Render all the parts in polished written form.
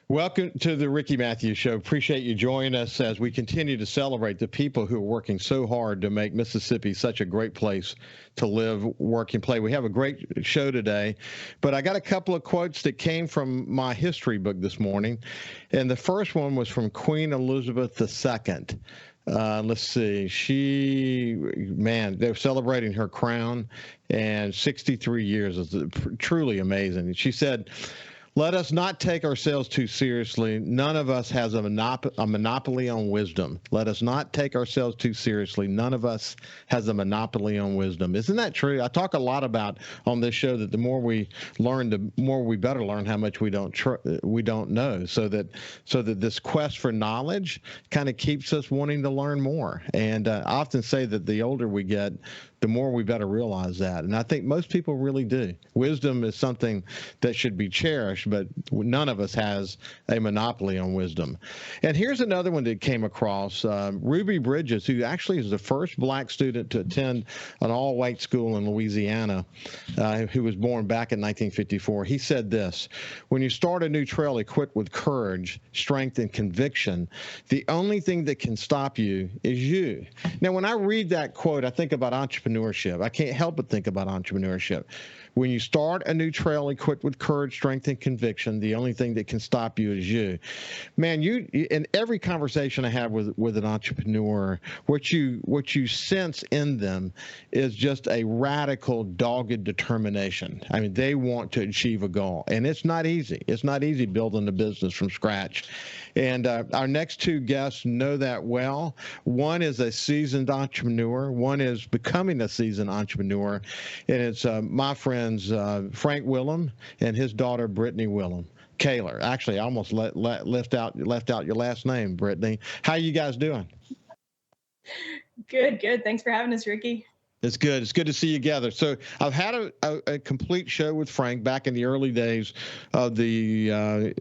Welcome to the Ricky Mathews Show. Appreciate you joining us as we continue to celebrate the people who are working so hard to make Mississippi such a great place to live, work, and play. We have a great show today, but I got a couple of quotes that came from my history book this morning, and the first one was from Queen Elizabeth II. Let's see. They're celebrating her crown, and 63 years is truly amazing. She said, "Let us not take ourselves too seriously. None of us has a monopoly on wisdom. Let us not take ourselves too seriously. None of us has a monopoly on wisdom." Isn't that true? I talk a lot about on this show that the more we learn, the more we better learn how much we don't know. So that this quest for knowledge kind of keeps us wanting to learn more. And I often say that the older we get, the more we better realize that. And I think most people really do. Wisdom is something that should be cherished, but none of us has a monopoly on wisdom. And here's another one that came across. Ruby Bridges, who actually is the first black student to attend an all-white school in Louisiana, who was born back in 1954. He said this: "When you start a new trail equipped with courage, strength, and conviction, the only thing that can stop you is you." Now, when I read that quote, I think about entrepreneurship. I can't help but think about entrepreneurship. When you start a new trail equipped with courage, strength, and conviction, the only thing that can stop you is you. Man, in every conversation I have with an entrepreneur, what you sense in them is just a radical, dogged determination. I mean, they want to achieve a goal, and it's not easy. It's not easy building a business from scratch. And our next two guests know that well. One is a seasoned entrepreneur. One is becoming a seasoned entrepreneur, and it's my friends Frank Wilem and his daughter Brittany Wilem Kahler. Actually, I almost left out your last name, Brittany. How you guys doing? Good. Thanks for having us, Ricky. It's good. It's good to see you together. So I've had a complete show with Frank back in the early days of the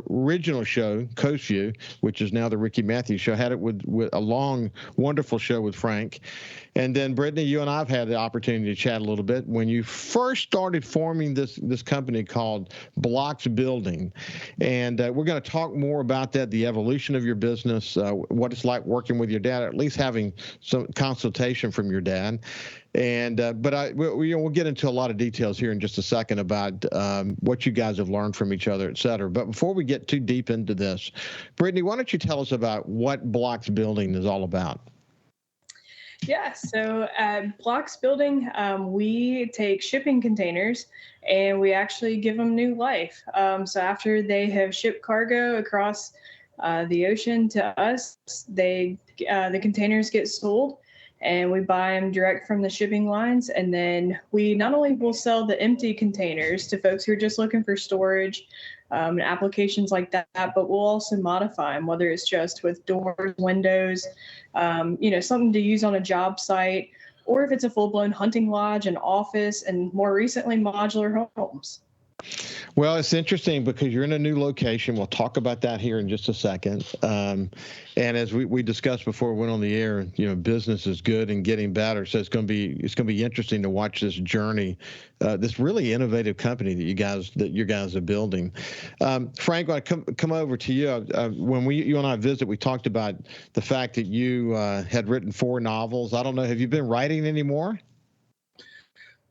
original show, Coast View, which is now the Ricky Mathews Show. Had it with a long, wonderful show with Frank. And then, Brittany, you and I have had the opportunity to chat a little bit when you first started forming this company called Bloxx Building. And we're going to talk more about that, the evolution of your business, what it's like working with your dad, or at least having some consultation from your dad. And we'll get into a lot of details here in just a second about what you guys have learned from each other, et cetera. But before we get too deep into this, Brittany, why don't you tell us about what Bloxx Building is all about? Yeah, so at Bloxx Building, we take shipping containers and we actually give them new life. So after they have shipped cargo across the ocean to us, the containers get sold and we buy them direct from the shipping lines. And then we not only will sell the empty containers to folks who are just looking for storage and applications like that, but we'll also modify them, whether it's just with doors, windows, something to use on a job site, or if it's a full-blown hunting lodge, an office, and more recently, modular homes. Well, it's interesting because you're in a new location. We'll talk about that here in just a second. And as we discussed before we went on the air, business is good and getting better. So it's going to be interesting to watch this journey, this really innovative company that you guys are building. Frank, I come over to you. When you and I visit, we talked about the fact that you had written 4 novels. I don't know, have you been writing anymore?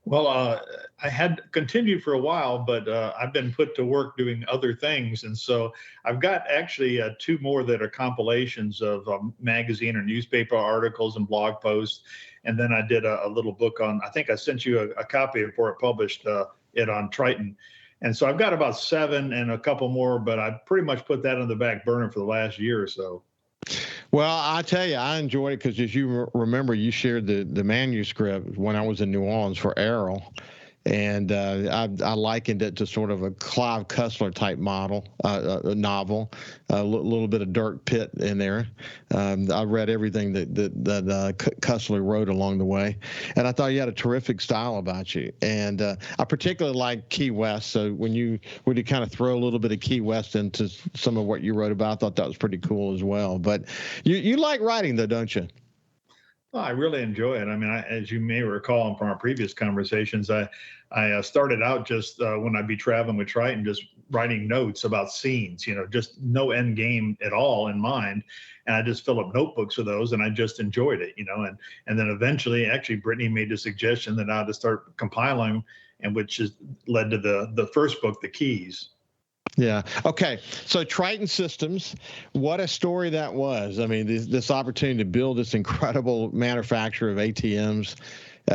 Well, I had continued for a while, but I've been put to work doing other things. And so I've got actually 2 more that are compilations of magazine or newspaper articles and blog posts. And then I did a little book I think I sent you a copy before it published it on Triton. And so I've got about 7 and a couple more, but I pretty much put that on the back burner for the last year or so. Well, I tell you, I enjoyed it because, as you remember, you shared the manuscript when I was in New Orleans for Errol. And I likened it to sort of a Clive Cussler type novel, a little bit of Dirk Pitt in there. I read everything that Cussler wrote along the way, and I thought you had a terrific style about you. And I particularly like Key West. So when you kind of throw a little bit of Key West into some of what you wrote about, I thought that was pretty cool as well. But you like writing, though, don't you? Well, I really enjoy it. I mean, as you may recall from our previous conversations, I started out just when I'd be traveling with Triton, just writing notes about scenes, just no end game at all in mind. And I just filled up notebooks with those, and I just enjoyed it, and then eventually, actually, Brittany made the suggestion that I had to start compiling, and which has led to the first book, The Keys. Yeah. Okay. So Triton Systems, what a story that was. I mean, this opportunity to build this incredible manufacturer of ATMs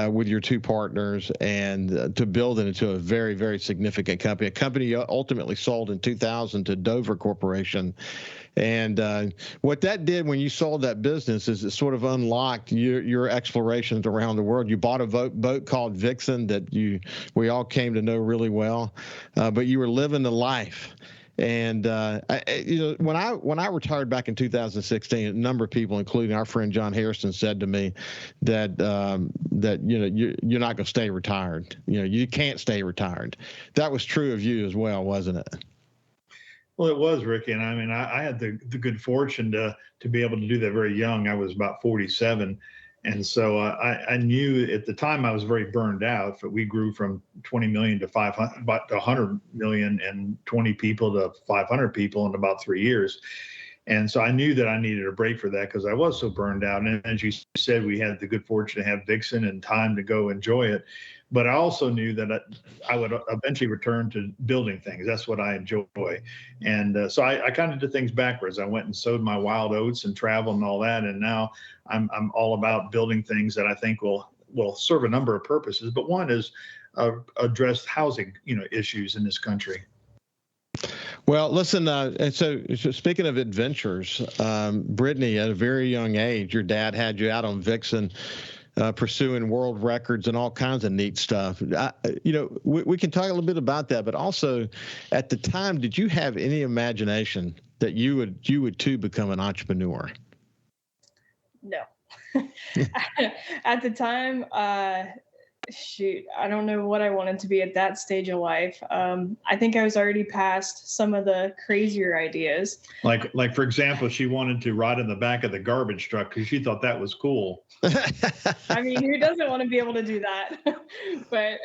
with your two partners, and to build it into a very, very significant company. A company you ultimately sold in 2000 to Dover Corporation. And what that did when you sold that business is it sort of unlocked your explorations around the world. You bought a boat called Vixen that we all came to know really well, but you were living the life. And when I retired back in 2016, a number of people, including our friend John Harrison, said to me that you're not going to stay retired. You can't stay retired. That was true of you as well, wasn't it? Well, it was, Ricky, and I mean, I had the good fortune to be able to do that very young. I was about 47, and so I knew at the time I was very burned out. But we grew from 20 million to 500, about 100 million, and 20 people to 500 people in about 3 years. And so I knew that I needed a break for that because I was so burned out. And as you said, we had the good fortune to have Vixen and time to go enjoy it. But I also knew that I would eventually return to building things. That's what I enjoy. And so I kind of did things backwards. I went and sowed my wild oats and traveled and all that. And now I'm all about building things that I think will serve a number of purposes. But one is address housing issues in this country. Well, listen, and so speaking of adventures, Brittany, at a very young age, your dad had you out on Vixen, pursuing world records and all kinds of neat stuff. We can talk a little bit about that, but also at the time, did you have any imagination that you would too become an entrepreneur? No. At the time, I don't know what I wanted to be at that stage of life. I think I was already past some of the crazier ideas. Like for example, she wanted to ride in the back of the garbage truck because she thought that was cool. I mean, who doesn't want to be able to do that? But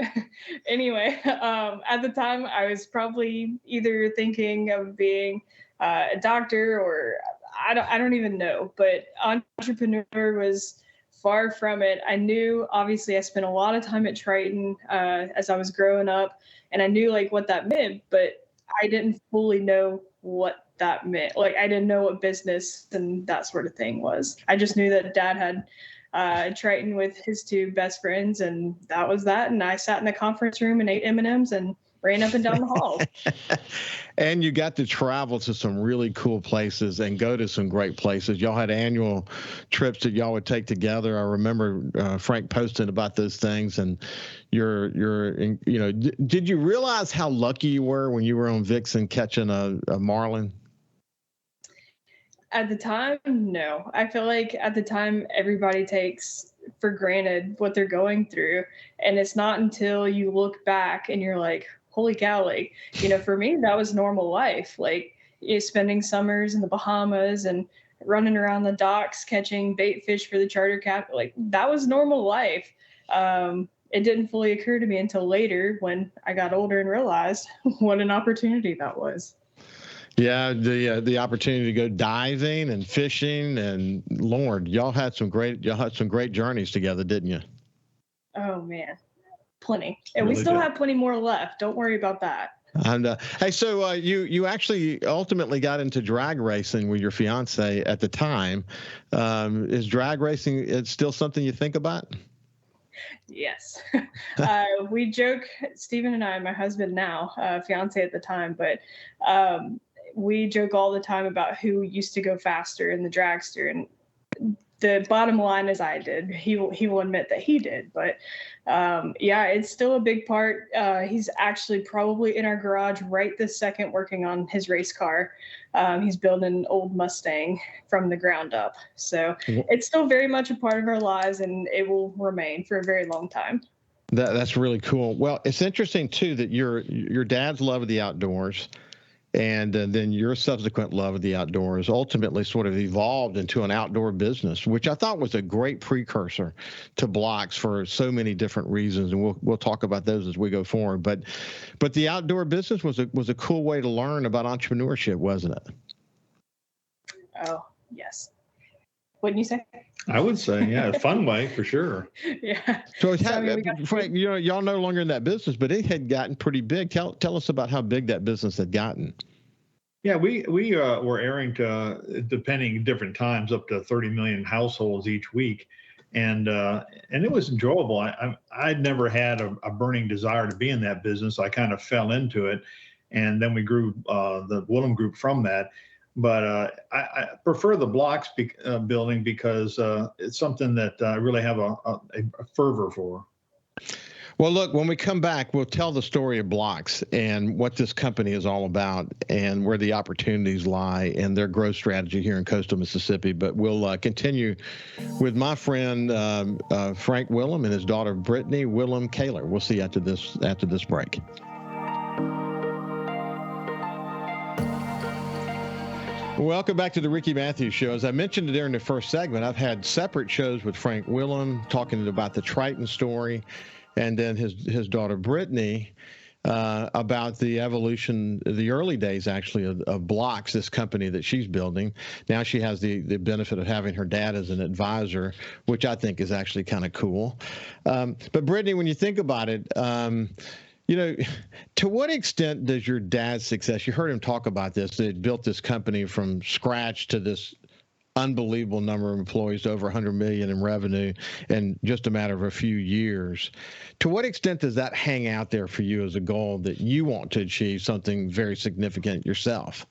anyway, at the time, I was probably either thinking of being a doctor or I don't even know. But entrepreneur was far from it. I knew, obviously, I spent a lot of time at Triton as I was growing up, and I knew what that meant, but I didn't fully know what that meant. I didn't know what business and that sort of thing was. I just knew that Dad had Triton with his two best friends, and that was that. And I sat in the conference room and ate M&Ms and ran up and down the hall. And you got to travel to some really cool places and go to some great places. Y'all had annual trips that y'all would take together. I remember Frank posting about those things. And did you realize how lucky you were when you were on Vixen catching a marlin? At the time, no. I feel like at the time, everybody takes for granted what they're going through. And it's not until you look back and you're like, holy cow, for me, that was normal life. Spending summers in the Bahamas and running around the docks, catching bait fish for the charter captain. That was normal life. It didn't fully occur to me until later when I got older and realized what an opportunity that was. Yeah, the opportunity to go diving and fishing, and Lord, y'all had some great journeys together, didn't you? Oh man, plenty, and really we still good. have plenty more left. Don't worry about that. And hey, so you actually ultimately got into drag racing with your fiance at the time. Is drag racing still something you think about? Yes. We joke, Stephen and I, my husband now, fiance at the time, but we joke all the time about who used to go faster in the dragster. And the bottom line is I did. He will admit that he did. But yeah, it's still a big part. He's actually probably in our garage right this second working on his race car. He's building an old Mustang from the ground up. So it's still very much a part of our lives, and it will remain for a very long time. That's really cool. Well, it's interesting, too, that your dad's love of the outdoors And then your subsequent love of the outdoors ultimately sort of evolved into an outdoor business, which I thought was a great precursor to Bloxx for so many different reasons, and we'll talk about those as we go forward. But the outdoor business was a cool way to learn about entrepreneurship, wasn't it? Oh, yes. Wouldn't you say? I would say, yeah, a fun way for sure. Yeah. So, Frank, y'all no longer in that business, but it had gotten pretty big. Tell us about how big that business had gotten. Yeah, we were airing to, depending different times, up to 30 million households each week, and it was enjoyable. I'd never had a burning desire to be in that business. I kind of fell into it, and then we grew the Wilem Group from that. But I prefer the Bloxx building because it's something that I really have a fervor for. Well, look, when we come back, we'll tell the story of Bloxx and what this company is all about and where the opportunities lie and their growth strategy here in coastal Mississippi. But we'll continue with my friend Frank Wilem and his daughter Brittany Wilem Kahler. We'll see you after this break. Welcome back to the Ricky Mathews Show. As I mentioned during the first segment, I've had separate shows with Frank Wilem talking about the Triton story, and then his daughter Brittany about the evolution, the early days actually of Bloxx, this company that she's building. Now she has the benefit of having her dad as an advisor, which I think is actually kind of cool. But Brittany, when you think about it, to what extent does your dad's success, you heard him talk about this, they built this company from scratch to this unbelievable number of employees to over 100 million in revenue in just a matter of a few years. To what extent does that hang out there for you as a goal that you want to achieve something very significant yourself?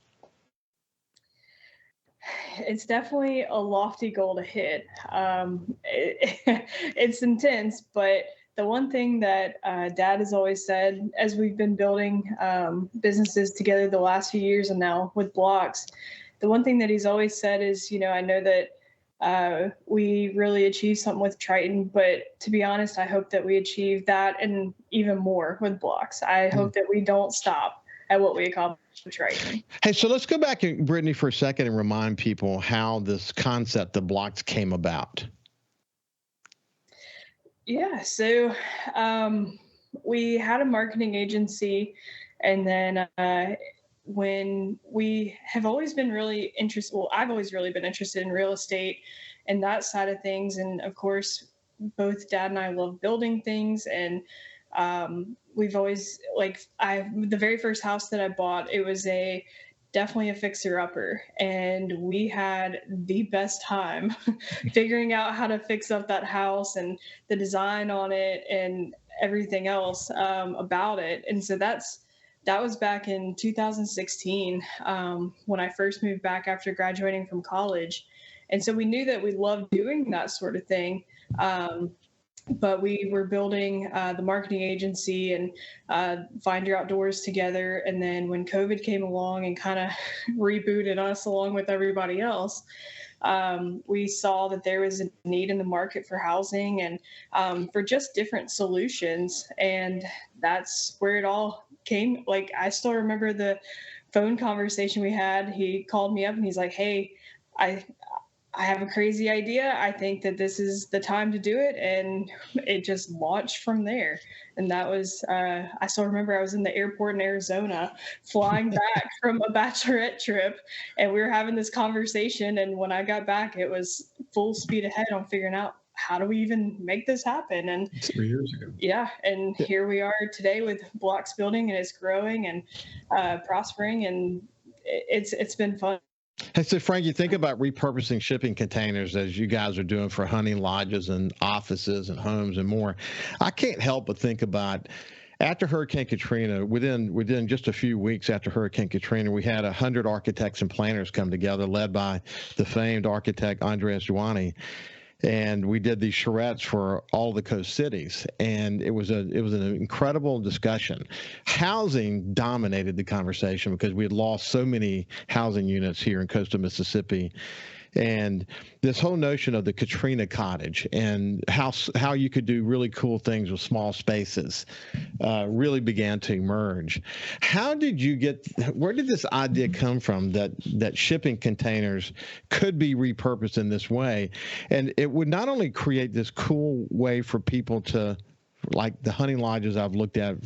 It's definitely a lofty goal to hit. It's intense, but the one thing that Dad has always said, as we've been building businesses together the last few years and now with Bloxx, the one thing that he's always said is, I know that we really achieved something with Triton, but to be honest, I hope that we achieve that and even more with Bloxx. I hope that we don't stop at what we accomplished with Triton. Hey, so let's go back, Brittany, for a second and remind people how this concept of Bloxx came about. Yeah, so we had a marketing agency, and then when we have always been really interested, well, I've always really been interested in real estate and that side of things. And of course, both Dad and I love building things. And we've always, the very first house that I bought, it was definitely a fixer-upper, and we had the best time figuring out how to fix up that house and the design on it and everything else about it. And so that was back in 2016 when I first moved back after graduating from college. And so we knew that we loved doing that sort of thing. But we were building the marketing agency and Find Your Outdoors together. And then when COVID came along and kind of rebooted us along with everybody else, we saw that there was a need in the market for housing and for just different solutions. And that's where it all came. I still remember the phone conversation we had. He called me up and he's like, "Hey, I have a crazy idea. I think that this is the time to do it." And it just launched from there. And that was, I still remember I was in the airport in Arizona flying back from a bachelorette trip, and we were having this conversation. And when I got back, it was full speed ahead on figuring out, how do we even make this happen? And 3 years ago. Yeah. And here we are today with Bloxx Building, and it's growing and prospering, and it's been fun. Hey, so Frank, you think about repurposing shipping containers as you guys are doing for hunting lodges and offices and homes and more. I can't help but think about after Hurricane Katrina, within just a few weeks after Hurricane Katrina, we had 100 architects and planners come together, led by the famed architect Andreas Joani. And we did these charrettes for all the coast cities, and it was an incredible discussion. Housing dominated the conversation because we had lost so many housing units here in coastal Mississippi, and this whole notion of the Katrina cottage and how you could do really cool things with small spaces really began to emerge. Where did this idea come from that shipping containers could be repurposed in this way? And it would not only create this cool way for people to, like the hunting lodges I've looked at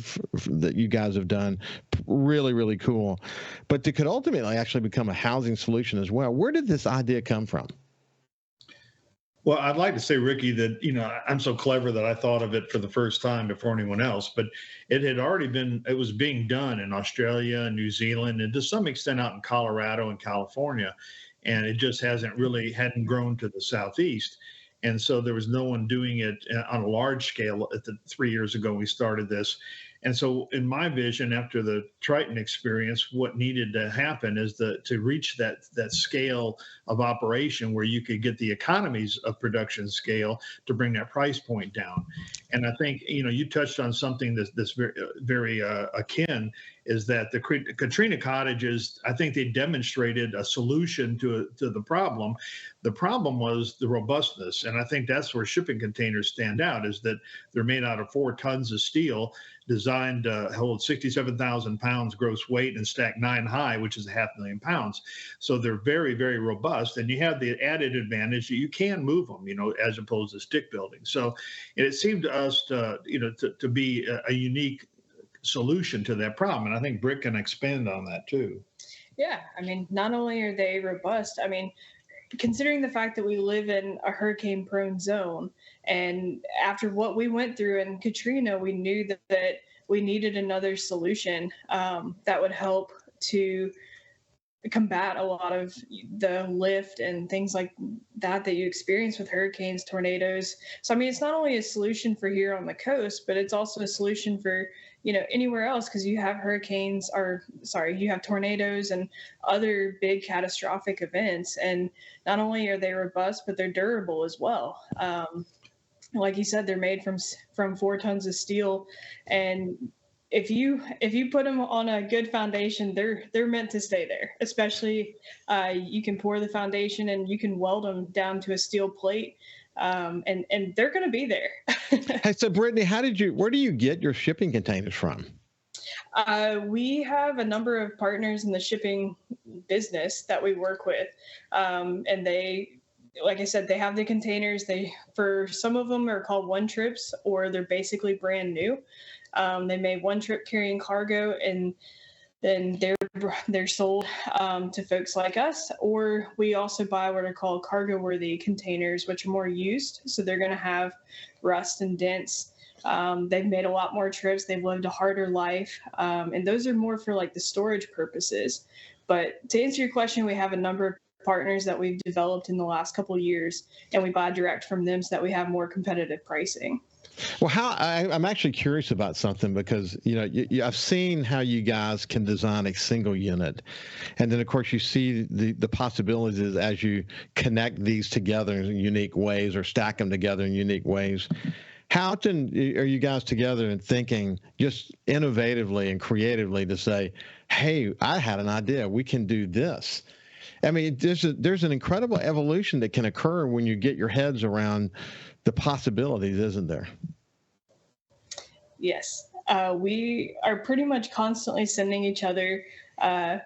that you guys have done, really, really cool, but it could ultimately actually become a housing solution as well. Where did this idea come from? Well, I'd like to say, Ricky, that, I'm so clever that I thought of it for the first time before anyone else, but it was being done in Australia and New Zealand and to some extent out in Colorado and California. And it just hadn't grown to the Southeast. And so there was no one doing it on a large scale 3 years ago we started this. And so in my vision, after the Triton experience, what needed to happen is to reach that scale of operation where you could get the economies of production scale to bring that price point down. And I think, you touched on something that's very, very akin, is that the Katrina cottages, I think they demonstrated a solution to the problem. The problem was the robustness. And I think that's where shipping containers stand out, is that they're made out of 4 tons of steel, designed to hold 67,000 pounds gross weight and stack 9 high, which is 500,000 pounds. So they're very, very robust. And you have the added advantage that you can move them, as opposed to stick building. So it seemed to us to be a unique solution to that problem. And I think Britt can expand on that too. Yeah. I mean, not only are they robust, I mean, considering the fact that we live in a hurricane prone zone, and after what we went through in Katrina, we knew that we needed another solution that would help to combat a lot of the lift and things like that you experience with hurricanes, tornadoes. So, I mean, it's not only a solution for here on the coast, but it's also a solution for, anywhere else, because you have you have tornadoes and other big catastrophic events. And not only are they robust, but they're durable as well. Like you said, they're made from 4 tons of steel, and if you put them on a good foundation, they're meant to stay there. Especially, you can pour the foundation and you can weld them down to a steel plate, and they're going to be there. Hey, so Brittany, where do you get your shipping containers from? We have a number of partners in the shipping business that we work with, and they, like I said, they have the containers. For some of them are called one trips, or they're basically brand new. They made one trip carrying cargo, and then they're sold to folks like us. Or we also buy what are called cargo worthy containers, which are more used. So they're going to have rust and dents. They've made a lot more trips. They've lived a harder life. And those are more for like the storage purposes. But to answer your question, we have a number of partners that we've developed in the last couple of years, and we buy direct from them so that we have more competitive pricing. Well, I'm actually curious about something, because I've seen how you guys can design a single unit, and then of course you see the possibilities as you connect these together in unique ways or stack them together in unique ways. How often are you guys together and thinking just innovatively and creatively to say, "Hey, I had an idea. We can do this." I mean, there's an incredible evolution that can occur when you get your heads around the possibilities, isn't there? Yes. We are pretty much constantly sending each other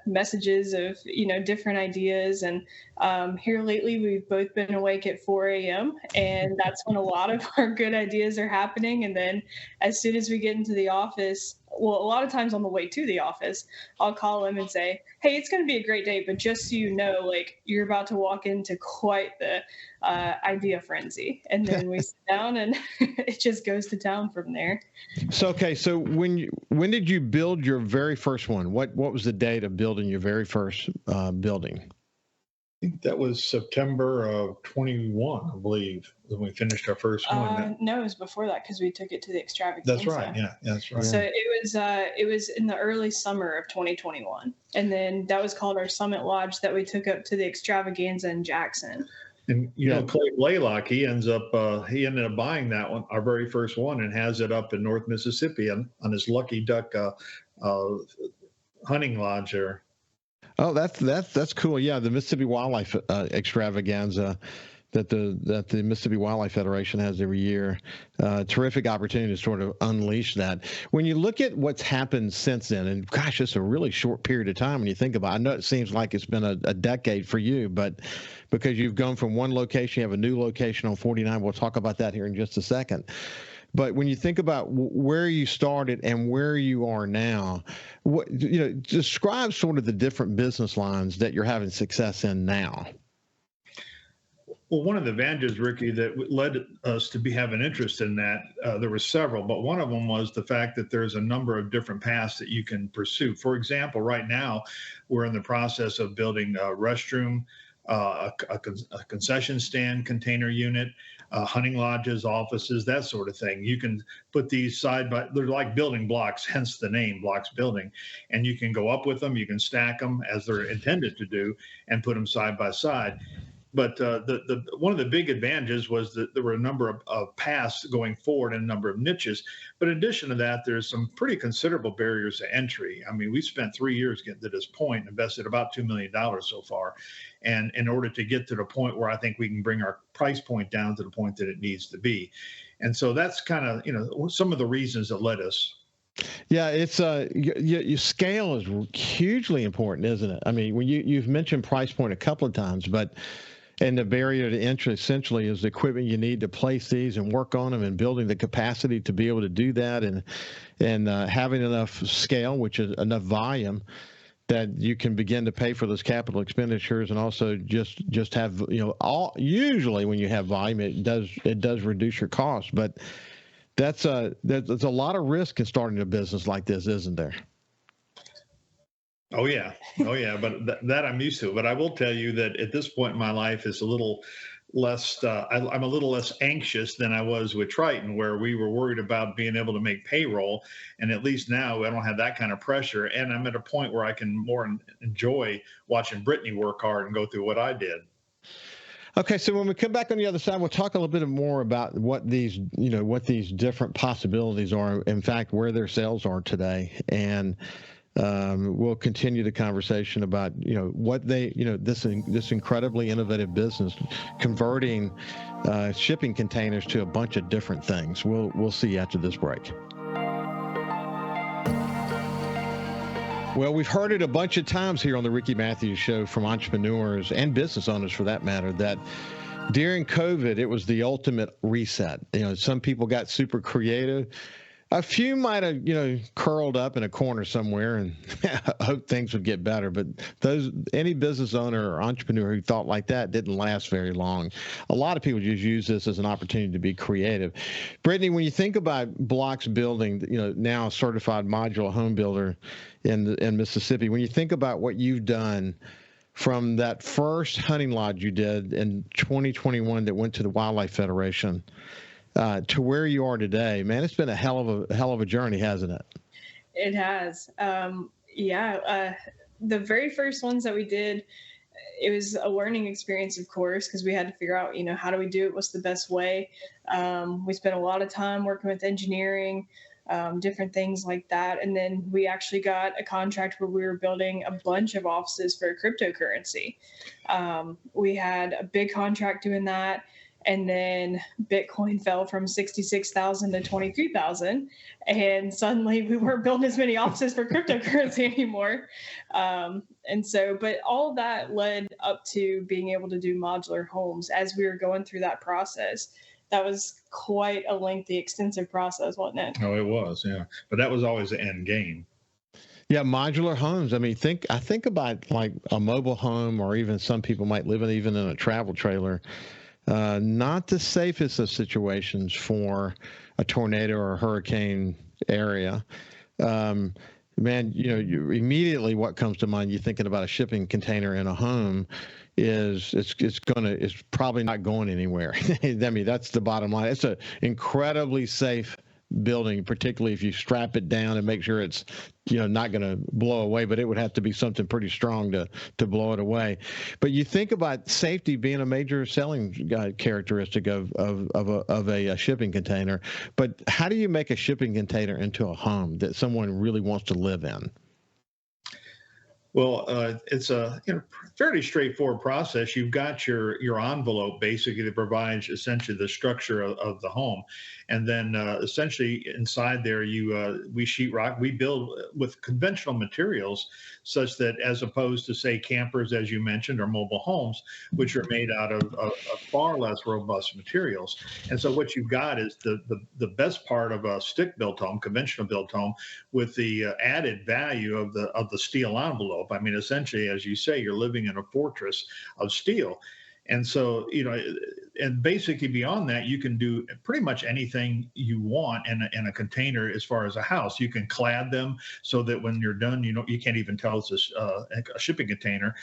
messages of, different ideas. And here lately, we've both been awake at 4 a.m. and that's when a lot of our good ideas are happening. And then as soon as we get into the office, well, a lot of times on the way to the office, I'll call him and say, "Hey, it's going to be a great day, but just so you know, like, you're about to walk into quite the idea frenzy." And then we sit down and it just goes to town from there. So when did you build your very first one? What was the date of building your very first building? I think that was September of 21, I believe, when we finished our first one. No, it was before that, because we took it to the extravaganza. That's right. Yeah, that's right. So it was in the early summer of 2021, and then that was called our Summit Lodge that we took up to the extravaganza in Jackson. And Clay Blaylock, he ended up buying that one, our very first one, and has it up in North Mississippi on his Lucky Duck hunting lodge there. Oh, that's cool. Yeah, the Mississippi Wildlife Extravaganza that the Mississippi Wildlife Federation has every year. Terrific opportunity to sort of unleash that. When you look at what's happened since then, and gosh, it's a really short period of time when you think about it. I know it seems like it's been a decade for you, but because you've gone from one location, you have a new location on 49. We'll talk about that here in just a second. But when you think about where you started and where you are now, describe sort of the different business lines that you're having success in now. Well, one of the advantages, Ricky, that led us to having interest in that, there were several, but one of them was the fact that there's a number of different paths that you can pursue. For example, right now, we're in the process of building a restroom, a concession stand container unit, hunting lodges, offices, that sort of thing. You can put these they're like building blocks, hence the name Bloxx Building. And you can go up with them, you can stack them as they're intended to do, and put them side by side. But the one of the big advantages was that there were a number of paths going forward and a number of niches. But in addition to that, there's some pretty considerable barriers to entry. I mean, we spent 3 years getting to this point, invested about $2 million so far. And in order to get to the point where I think we can bring our price point down to the point that it needs to be. And so that's kind of, some of the reasons that led us. Yeah, it's your scale is hugely important, isn't it? I mean, when you've mentioned price point a couple of times, and the barrier to entry essentially is the equipment you need to place these and work on them, and building the capacity to be able to do that, and having enough scale, which is enough volume, that you can begin to pay for those capital expenditures, and also just have, usually when you have volume, it does reduce your costs. But there's a lot of risk in starting a business like this, isn't there? Oh yeah. But that I'm used to. But I will tell you that at this point in my life is a little less. I'm a little less anxious than I was with Triton, where we were worried about being able to make payroll. And at least now I don't have that kind of pressure. And I'm at a point where I can more enjoy watching Brittany work hard and go through what I did. Okay, so when we come back on the other side, we'll talk a little bit more about what these different possibilities are. In fact, where their sales are today, and we'll continue the conversation about what this incredibly innovative business, converting shipping containers to a bunch of different things. We'll see after this break. Well, we've heard it a bunch of times here on the Ricky Mathews Show from entrepreneurs and business owners, for that matter, that during COVID, it was the ultimate reset. Some people got super creative. A few might have, curled up in a corner somewhere and hoped things would get better. But any business owner or entrepreneur who thought like that didn't last very long. A lot of people just use this as an opportunity to be creative. Brittany, when you think about Bloxx Building, now a certified modular home builder in Mississippi, when you think about what you've done from that first hunting lodge you did in 2021 that went to the Wildlife Federation, to where you are today, man, it's been a hell of a journey, hasn't it? It has. The very first ones that we did, it was a learning experience, of course, because we had to figure out, how do we do it? What's the best way? We spent a lot of time working with engineering, different things like that. And then we actually got a contract where we were building a bunch of offices for cryptocurrency. We had a big contract doing that. And then Bitcoin fell from 66,000 to 23,000. And suddenly we weren't building as many offices for cryptocurrency anymore. But all of that led up to being able to do modular homes as we were going through that process. That was quite a lengthy, extensive process, wasn't it? Oh, it was, yeah. But that was always the end game. Yeah, modular homes. I mean, I think about like a mobile home, or even some people might live even in a travel trailer. Not the safest of situations for a tornado or a hurricane area. Man, immediately what comes to mind, you're thinking about a shipping container in a home, is it's probably not going anywhere. I mean, that's the bottom line. It's an incredibly safe building, particularly if you strap it down and make sure it's not going to blow away, but it would have to be something pretty strong to blow it away. But you think about safety being a major selling characteristic of a shipping container. But how do you make a shipping container into a home that someone really wants to live in? Well, it's a fairly straightforward process. You've got your envelope basically that provides essentially the structure of the home, and then essentially inside there we sheetrock. We build with conventional materials, such that as opposed to say campers, as you mentioned, or mobile homes, which are made out of far less robust materials. And so what you've got is the best part of a stick built home, conventional built home, with the added value of the steel envelope. I mean, essentially, as you say, you're living in a fortress of steel. And so, and basically beyond that, you can do pretty much anything you want in a container as far as a house. You can clad them so that when you're done, you can't even tell it's a shipping container.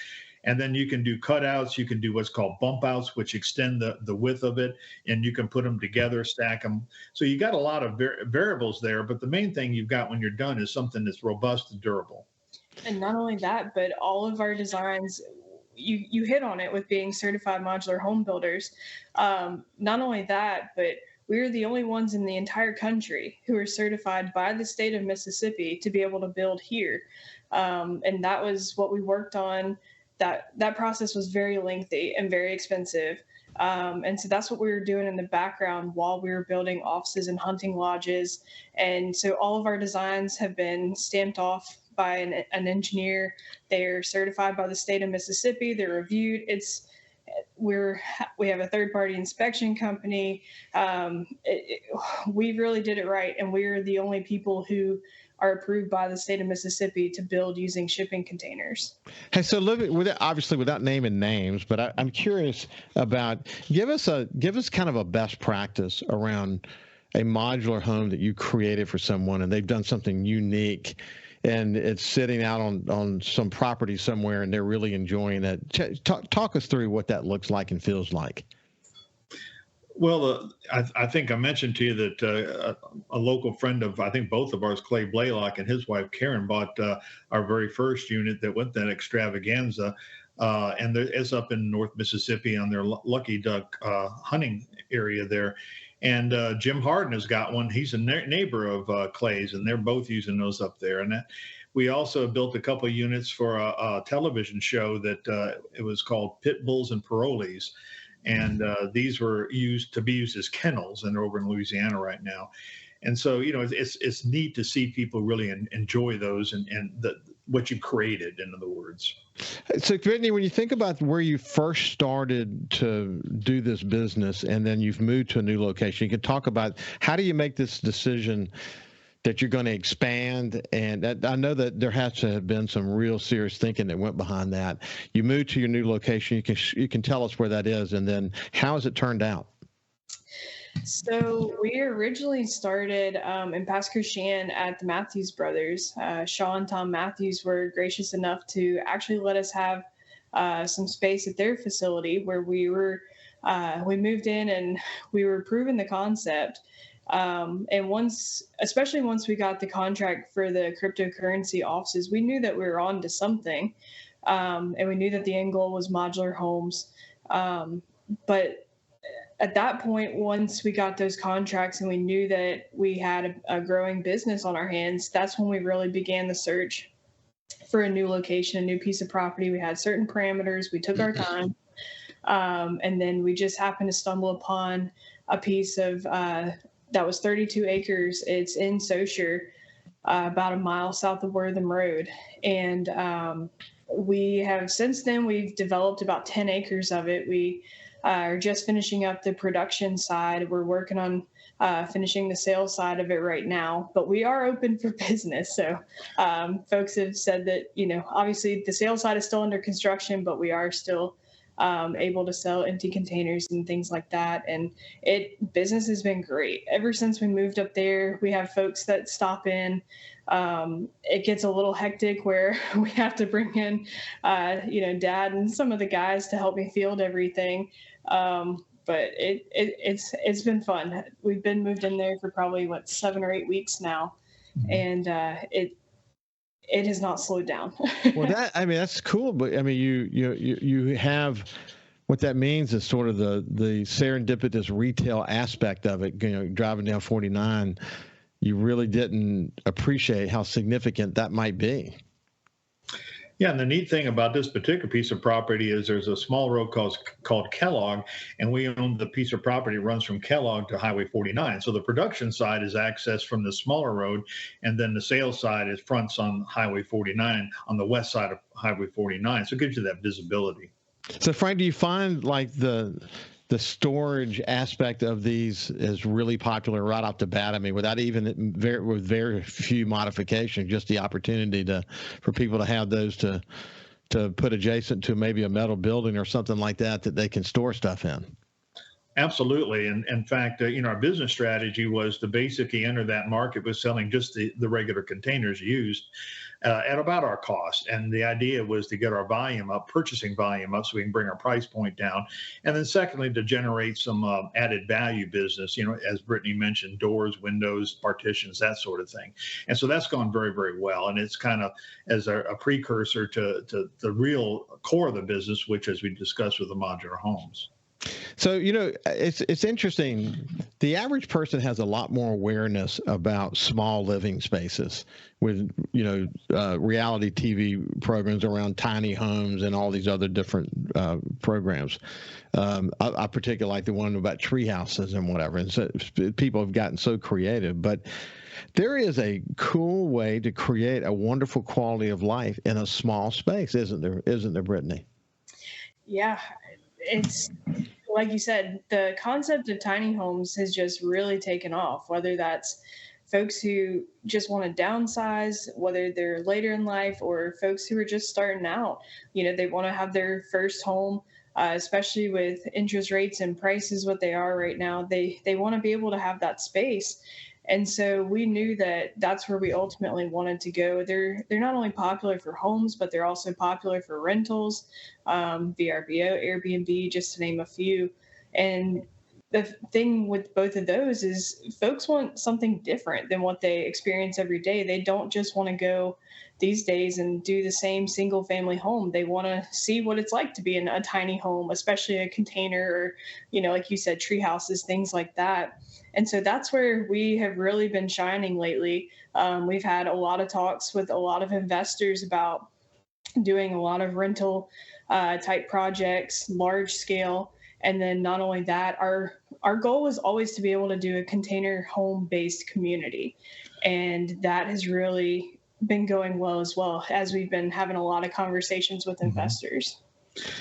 And then you can do cutouts. You can do what's called bump outs, which extend the width of it, and you can put them together, stack them. So you got a lot of variables there. But the main thing you've got when you're done is something that's robust and durable. And not only that, but all of our designs, you hit on it with being certified modular home builders. Not only that, but we're the only ones in the entire country who are certified by the state of Mississippi to be able to build here. And that was what we worked on. That process was very lengthy and very expensive. And so that's what we were doing in the background while we were building offices and hunting lodges. And so all of our designs have been stamped off by an engineer. They're certified by the state of Mississippi. They're reviewed. We have a third-party inspection company. We really did it right, and we're the only people who are approved by the state of Mississippi to build using shipping containers. Hey, so obviously without naming names, but I'm curious about give us kind of a best practice around a modular home that you created for someone and they've done something unique and it's sitting out on some property somewhere and they're really enjoying it. Talk us through what that looks like and feels like. Well, I think I mentioned to you that a local friend of, I think both of ours, Clay Blaylock and his wife Karen, bought our very first unit that went that extravaganza. And it's up in North Mississippi on their Lucky Duck hunting area there. And Jim Harden has got one. He's a neighbor of Clay's, and they're both using those up there. And we also built a couple of units for a television show that it was called Pit Bulls and Parolees. And these were used as kennels, and they're over in Louisiana right now. And so, it's neat to see people really enjoy those and what you created, in other words. So, Brittany, when you think about where you first started to do this business and then you've moved to a new location, you can talk about how do you make this decision that you're going to expand? And I know that there has to have been some real serious thinking that went behind that. You moved to your new location. You can tell us where that is, and then how has it turned out? So we originally started in Pasco-Shan at the Mathews brothers. Shaw and Tom Mathews were gracious enough to actually let us have some space at their facility where we moved in and we were proving the concept. And especially once we got the contract for the cryptocurrency offices, we knew that we were on to something. And we knew that the end goal was modular homes. But at that point, once we got those contracts and we knew that we had a growing business on our hands, that's when we really began the search for a new location, a new piece of property. We had certain parameters. We took our time. And then we just happened to stumble upon a piece of that was 32 acres. It's in Saussure, about a mile south of Wortham Road. And we have since then, we've developed about 10 acres of it. We are just finishing up the production side. We're working on finishing the sales side of it right now, but we are open for business. So folks have said that, obviously the sales side is still under construction, but we are still able to sell empty containers and things like that. And business has been great. Ever since we moved up there, we have folks that stop in. It gets a little hectic where we have to bring in, Dad and some of the guys to help me field everything. But it's been fun. We've been moved in there for probably 7 or 8 weeks now. Mm-hmm. And it has not slowed down. Well, that's cool. But you have, what that means is sort of the serendipitous retail aspect of it. Driving down 49, you really didn't appreciate how significant that might be. Yeah, and the neat thing about this particular piece of property is there's a small road called Kellogg, and we own the piece of property runs from Kellogg to Highway 49. So the production side is accessed from the smaller road, and then the sales side is fronts on Highway 49 on the west side of Highway 49. So it gives you that visibility. So Frank, do you find like the storage aspect of these is really popular right off the bat? I mean, without even with very few modifications, just the opportunity for people to have those to put adjacent to maybe a metal building or something like that they can store stuff in. Absolutely. And in fact, our business strategy was to basically enter that market with selling just the regular containers used at about our cost. And the idea was to get our volume up, purchasing volume up, so we can bring our price point down. And then secondly, to generate some added value business, as Brittany mentioned, doors, windows, partitions, that sort of thing. And so that's gone very, very well. And it's kind of as a precursor to the real core of the business, which, as we discussed, with the modular homes. So, it's interesting. The average person has a lot more awareness about small living spaces with, reality TV programs around tiny homes and all these other different programs. I particularly like the one about tree houses and whatever. And so people have gotten so creative. But there is a cool way to create a wonderful quality of life in a small space, isn't there, Brittany? Yeah. It's like you said, the concept of tiny homes has just really taken off, whether that's folks who just want to downsize, whether they're later in life, or folks who are just starting out. They want to have their first home, especially with interest rates and prices what they are right now. They want to be able to have that space. And so we knew that that's where we ultimately wanted to go. They're not only popular for homes, but they're also popular for rentals, VRBO, Airbnb, just to name a few. And the thing with both of those is folks want something different than what they experience every day. They don't just want to go these days and do the same single family home. They want to see what it's like to be in a tiny home, especially a container or, like you said, tree houses, things like that. And so that's where we have really been shining lately. We've had a lot of talks with a lot of investors about doing a lot of rental type projects, large scale. And then not only that, our goal was always to be able to do a container home-based community. And that has really been going well as we've been having a lot of conversations with investors.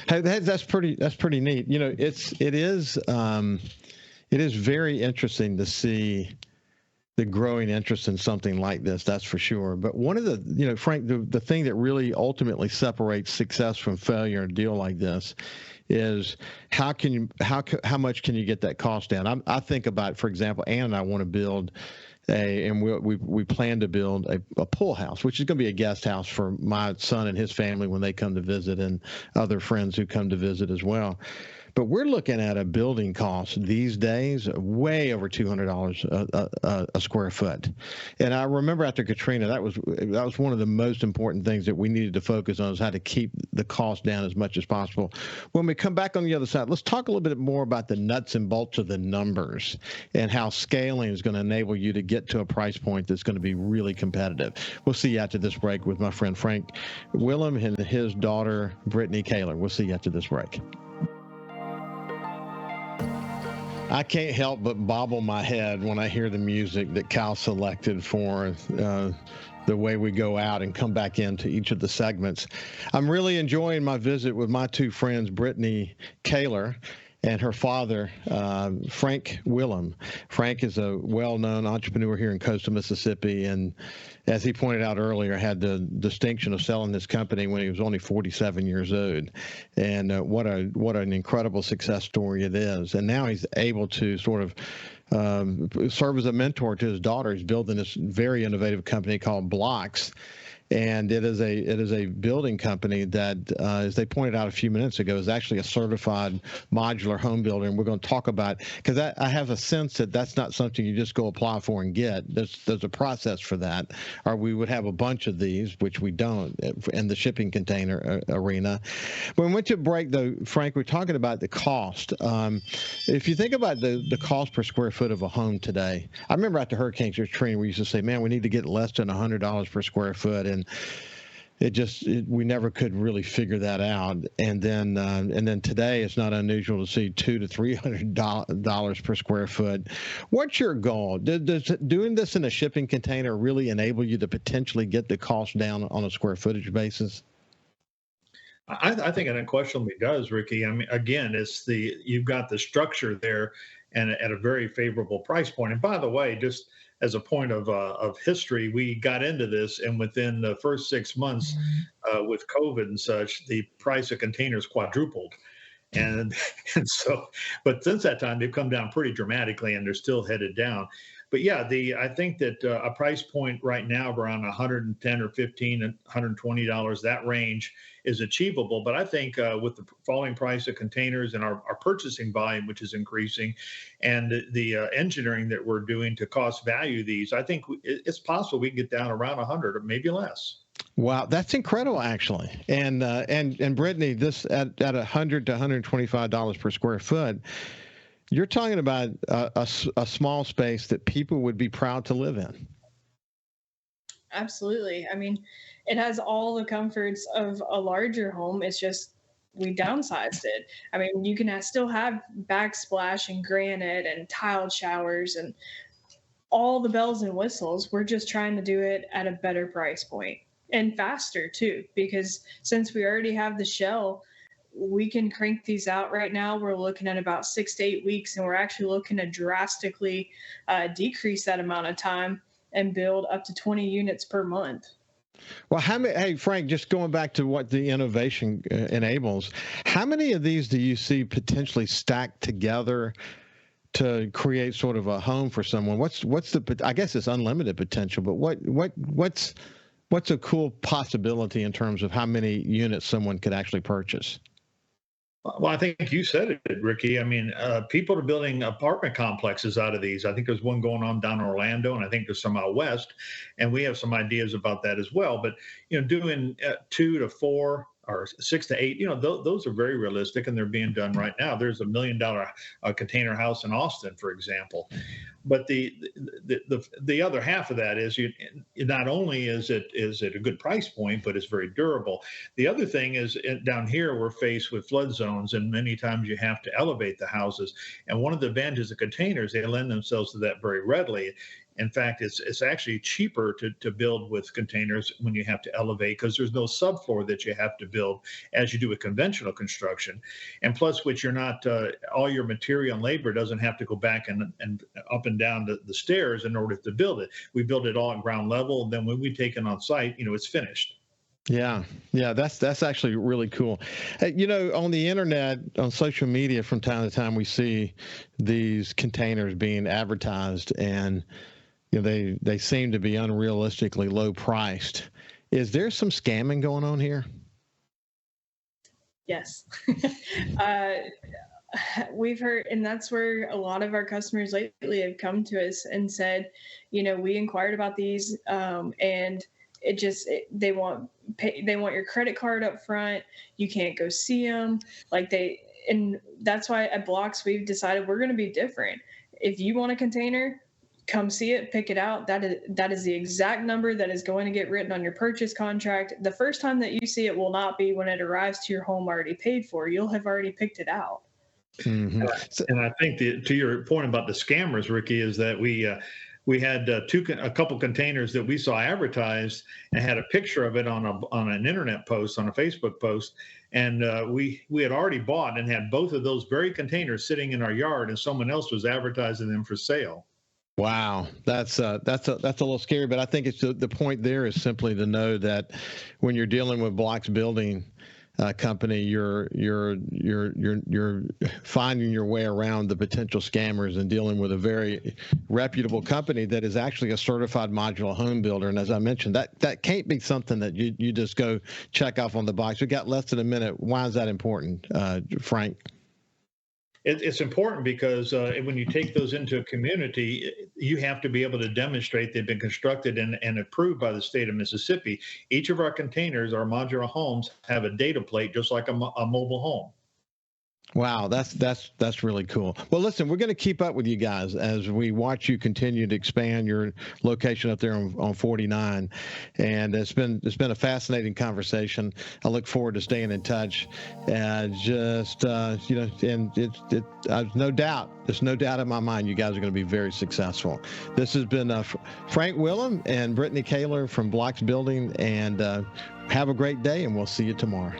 Hey, that's pretty neat. It is very interesting to see the growing interest in something like this, that's for sure. But one of the, Frank, the thing that really ultimately separates success from failure in a deal like this is how much can you get that cost down? I think about, for example, Ann and I want to build we plan to build a pool house, which is going to be a guest house for my son and his family when they come to visit, and other friends who come to visit as well. But we're looking at a building cost these days way over $200 a square foot. And I remember after Katrina, that was one of the most important things that we needed to focus on, is how to keep the cost down as much as possible. When we come back on the other side, let's talk a little bit more about the nuts and bolts of the numbers and how scaling is going to enable you to get to a price point that's going to be really competitive. We'll see you after this break with my friend Frank Wilem and his daughter Brittany Kahler. We'll see you after this break. I can't help but bobble my head when I hear the music that Cal selected for the way we go out and come back into each of the segments. I'm really enjoying my visit with my two friends, Brittany Kahler and her father, Frank Wilem. Frank is a well-known entrepreneur here in coastal Mississippi, and as he pointed out earlier, had the distinction of selling this company when he was only 47 years old. And what an incredible success story it is. And now he's able to sort of serve as a mentor to his daughter. He's building this very innovative company called Bloxx. And it is a building company that, as they pointed out a few minutes ago, is actually a certified modular home builder. And we're going to talk about, because I have a sense that that's not something you just go apply for and get. There's a process for that, or we would have a bunch of these, which we don't in the shipping container arena. When we went to break, though, Frank, we're talking about the cost. If you think about the cost per square foot of a home today, I remember after Hurricane Katrina, we used to say, man, we need to get less than $100 per square foot. And we never could really figure that out. And then today it's not unusual to see $200 to $300 per square foot. What's your goal? Does doing this in a shipping container really enable you to potentially get the cost down on a square footage basis? I think it unquestionably does, Ricky. I mean, again, you've got the structure there, and at a very favorable price point. And by the way, just as a point of history, we got into this, and within the first 6 months, with COVID and such, the price of containers quadrupled. And so, but since that time, they've come down pretty dramatically, and they're still headed down. But yeah, I think that a price point right now of around 110 or 15 and $120, that range is achievable. But I think with the falling price of containers and our purchasing volume, which is increasing, and the engineering that we're doing to cost value these, I think it's possible we can get down around 100 or maybe less. Wow, that's incredible, actually. And Brittany, this at $100 to $125 per square foot. You're talking about a small space that people would be proud to live in. Absolutely. I mean, it has all the comforts of a larger home. It's just we downsized it. I mean, you can still have backsplash and granite and tiled showers and all the bells and whistles. We're just trying to do it at a better price point and faster too, because since we already have the shell, we can crank these out right now. We're looking at about 6 to 8 weeks, and we're actually looking to drastically decrease that amount of time and build up to 20 units per month. Well, hey, Frank, just going back to what the innovation enables, how many of these do you see potentially stacked together to create sort of a home for someone? What's the, I guess it's unlimited potential, but what's a cool possibility in terms of how many units someone could actually purchase? Well, I think you said it, Ricky. I mean, people are building apartment complexes out of these. I think there's one going on down in Orlando, and I think there's some out west, and we have some ideas about that as well. But doing 2 to 4 or 6 to 8, those are very realistic, and they're being done right now. There's $1 million container house in Austin, for example. But the other half of that is not only is it a good price point, but it's very durable. The other thing is down here we're faced with flood zones, and many times you have to elevate the houses. And one of the advantages of containers, they lend themselves to that very readily. In fact, it's actually cheaper to build with containers when you have to elevate, because there's no subfloor that you have to build as you do with conventional construction. And plus, which you're not, all your material and labor doesn't have to go back and up and down the stairs in order to build it. We build it all at ground level, and then when we take it on site, it's finished. Yeah, that's actually really cool. On the internet, on social media, from time to time, we see these containers being advertised, and they seem to be unrealistically low priced. Is there some scamming going on here? Yes. We've heard, and that's where a lot of our customers lately have come to us and said, we inquired about these, and they want your credit card up front. You can't go see them. And that's why at Bloxx, we've decided we're going to be different. If you want a container, come see it, pick it out. That is the exact number that is going to get written on your purchase contract. The first time that you see it will not be when it arrives to your home already paid for. You'll have already picked it out. Mm-hmm. And I think to your point about the scammers, Ricky, is that we had a couple containers that we saw advertised and had a picture of it on an internet post, on a Facebook post, and we had already bought and had both of those very containers sitting in our yard, and someone else was advertising them for sale. Wow, that's a little scary, but I think it's the point there is simply to know that when you're dealing with Bloxx Building company, you're finding your way around the potential scammers and dealing with a very reputable company that is actually a certified modular home builder. And as I mentioned, that can't be something that you just go check off on the box. We got less than a minute. Why is that important, Frank? It's important because when you take those into a community, you have to be able to demonstrate they've been constructed and approved by the state of Mississippi. Each of our containers, our modular homes, have a data plate just like a mobile home. Wow, that's really cool. Well, listen, we're going to keep up with you guys as we watch you continue to expand your location up there on 49, and it's been a fascinating conversation. I look forward to staying in touch, and just and there's no doubt in my mind you guys are going to be very successful. This has been Frank Wilem and Brittany Kahler from Bloxx Building, and have a great day, and we'll see you tomorrow.